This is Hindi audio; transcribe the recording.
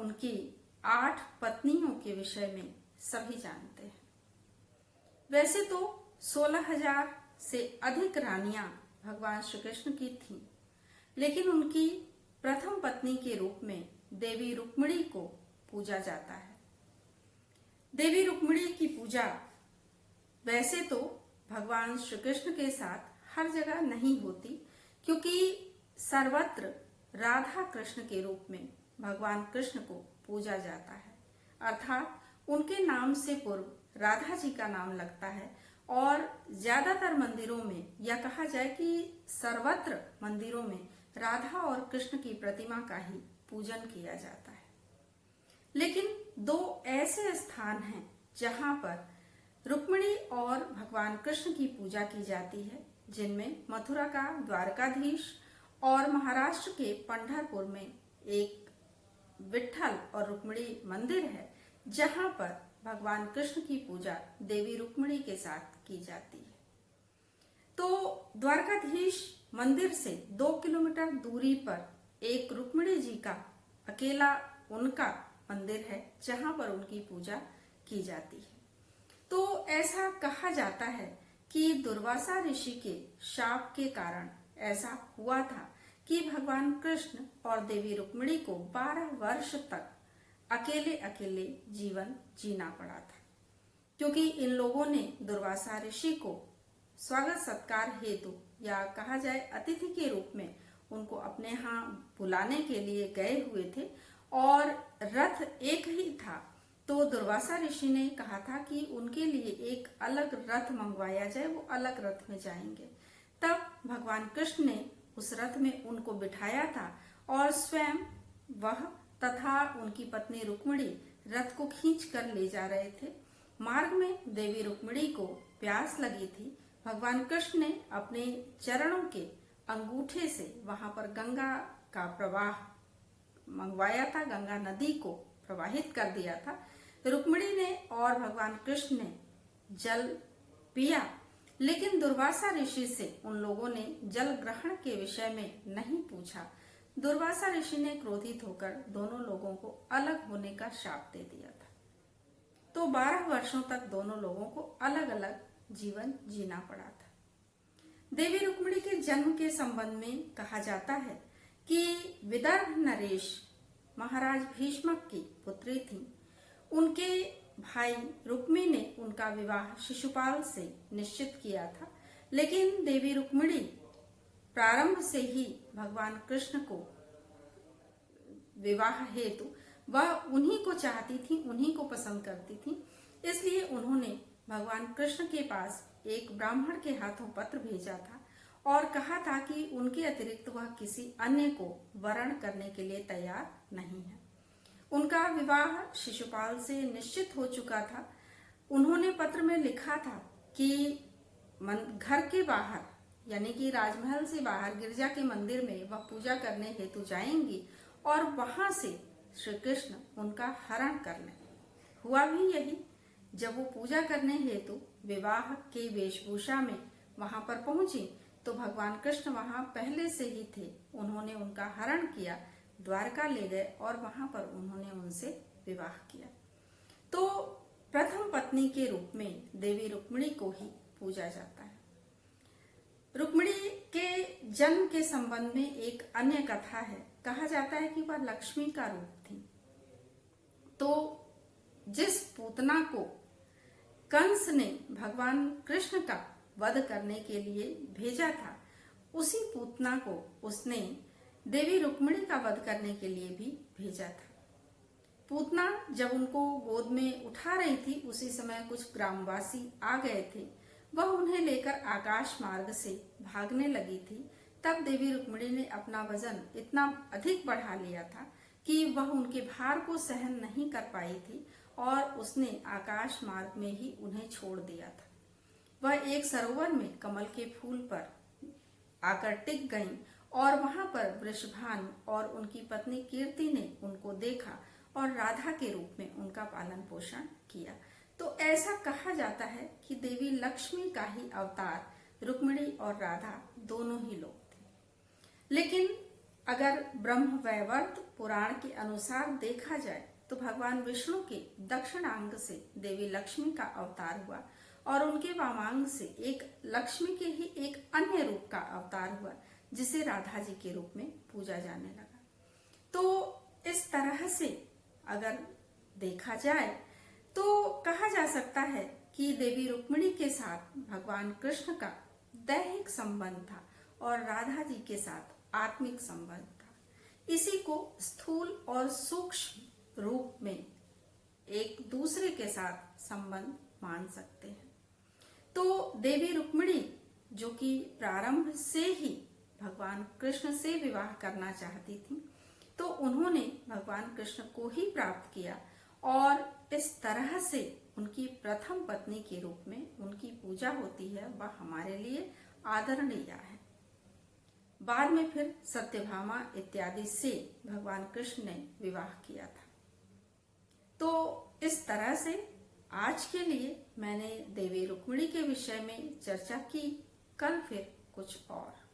उनकी 8 पत्नियों के विषय में सभी जानते हैं। वैसे तो 16,000 से अधिक रानियां भगवान श्री कृष्ण की थीं, लेकिन उनकी प्रथम पत्नी के रूप में देवी रुक्मिणी को पूजा जाता है। देवी रुक्मिणी की पूजा वैसे तो भगवान श्री कृष्ण के साथ हर जगह नहीं होती, क्योंकि सर्वत्र राधा कृष्ण के रूप में भगवान कृष्ण को पूजा जाता है, अर्थात उनके नाम से पूर्व राधा जी का नाम लगता है। और ज्यादातर मंदिरों में, या कहा जाए कि सर्वत्र मंदिरों में, राधा और कृष्ण की प्रतिमा का ही पूजन किया जाता है। लेकिन 2 ऐसे स्थान हैं जहां पर रुक्मिणी और भगवान कृष्ण की पूजा की जाती है, जिनमें मथुरा का द्वारकाधीश और महाराष्ट्र के पंढरपुर में एक विट्ठल और रुक्मिणी मंदिर है, जहां पर भगवान कृष्ण की पूजा देवी रुक्मिणी के साथ की जाती है। तो द्वारकाधीश मंदिर से 2 किलोमीटर दूरी पर एक रुक्मिणी जी का अकेला उनका मंदिर है, जहां पर उनकी पूजा की जाती है। तो ऐसा कहा जाता है कि दुर्वासा ऋषि के शाप के कारण ऐसा हुआ था कि भगवान कृष्ण और देवी रुक्मिणी को 12 वर्ष तक अकेले अकेले जीवन जीना पड़ा था, क्योंकि इन लोगों ने दुर्वासा ऋषि को स्वागत सत्कार हेतु, या कहा जाए अतिथि के रूप में, उनको अपने यहाँ बुलाने के लिए गए हुए थे और रथ एक ही था। तो दुर्वासा ऋषि ने कहा था कि उनके लिए एक अलग रथ मंगवाया जाए, वो अलग रथ में जाएंगे। तब भगवान कृष्ण ने उस रथ में उनको बिठाया था और स्वयं वह तथा उनकी पत्नी रुक्मिणी रथ को खींच कर ले जा रहे थे। मार्ग में देवी रुक्मिणी को प्यास लगी थी। भगवान कृष्ण ने अपने चरणों के अंगूठे से वहां पर गंगा का प्रवाह मंगवाया था, गंगा नदी को प्रवाहित कर दिया था। रुक्मिणी ने और भगवान कृष्ण ने जल पिया, लेकिन दुर्वासा ऋषि से उन लोगों ने जल ग्रहण के विषय में नहीं पूछा। दुर्वासा ऋषि ने क्रोधित होकर दोनों लोगों को अलग होने का शाप दे दिया था। तो 12 वर्षों तक दोनों लोगों को अलग अलग जीवन जीना पड़ा था। देवी रुक्मिणी के जन्म के संबंध में कहा जाता है कि विदर्भ नरेश महाराज भीष्मक की पुत्री थी। उनके भाई रुक्मी ने उनका विवाह शिशुपाल से निश्चित किया था, लेकिन देवी रुक्मिणी प्रारंभ से ही भगवान कृष्ण को विवाह हेतु वह उन्हीं को चाहती थी, उन्हीं को पसंद करती थी। इसलिए उन्होंने भगवान कृष्ण के पास एक ब्राह्मण के हाथों पत्र भेजा था और कहा था कि उनके अतिरिक्त वह किसी अन्य को वरण करने के लिए तैयार नहीं है। उनका विवाह शिशुपाल से निश्चित हो चुका था। उन्होंने पत्र में लिखा था कि घर के बाहर, यानी कि राजमहल से बाहर गिरजा के मंदिर में वह पूजा करने हेतु जाएंगी और वहां से श्री कृष्ण उनका हरण कर लें। हुआ भी यही। जब वो पूजा करने हेतु विवाह के वेशभूषा में वहां पर पहुंची तो भगवान कृष्ण वहां पहले से ही थे। उन्होंने उनका हरण किया, द्वारका ले गए और वहां पर उन्होंने उनसे विवाह किया। तो प्रथम पत्नी के रूप में देवी रुक्मिणी को ही पूजा जाता है। रुक्मिणी के जन्म के संबंध में एक अन्य कथा है। कहा जाता है कि वह लक्ष्मी का रूप थी। तो जिस पूतना को कंस ने भगवान कृष्ण का वध करने के लिए भेजा था, उसी पूतना को उसने देवी रुक्मिणी का वध करने के लिए भी भेजा था। पूतना जब उनको गोद में उठा रही थी, उसी समय कुछ ग्रामवासी आ गए थे। वह उन्हें लेकर आकाश मार्ग से भागने लगी थी। तब देवी रुक्मिणी ने अपना वजन इतना अधिक बढ़ा लिया था कि वह उनके भार को सहन नहीं कर पाई थी और उसने आकाश मार्ग में ही उन्हें छोड़ दिया था। वह एक सरोवर में कमल के फूल पर आकर टिक गईं और वहां पर वृषभानु और उनकी पत्नी कीर्ति ने उनको देखा और राधा के रूप में उनका पालन पोषण किया। तो ऐसा कहा जाता है कि देवी लक्ष्मी का ही अवतार रुक्मिणी और राधा दोनों ही लोग थे। लेकिन अगर ब्रह्म वैवर्त पुराण के अनुसार देखा जाए तो भगवान विष्णु के दक्षिणांग से देवी लक्ष्मी का अवतार हुआ और उनके वामांग से एक लक्ष्मी के ही एक अन्य रूप का अवतार हुआ जिसे राधा जी के रूप में पूजा जाने लगा। तो इस तरह से अगर देखा जाए तो कहा जा सकता है कि देवी रुक्मिणी के साथ भगवान कृष्ण का दैहिक संबंध था और राधा जी के साथ आत्मिक संबंध था। इसी को स्थूल और सूक्ष्म रूप में एक दूसरे के साथ संबंध मान सकते हैं। तो देवी रुक्मिणी जो कि प्रारंभ से ही भगवान कृष्ण से विवाह करना चाहती थी, तो उन्होंने भगवान कृष्ण को ही प्राप्त किया और इस तरह से उनकी प्रथम पत्नी के रूप में उनकी पूजा होती है, वह हमारे लिए आदरणीय है। बाद में फिर सत्यभामा इत्यादि से भगवान कृष्ण ने विवाह किया था। तो इस तरह से आज के लिए मैंने देवी रुक्मिणी के विषय में चर्चा की। कल फिर कुछ और।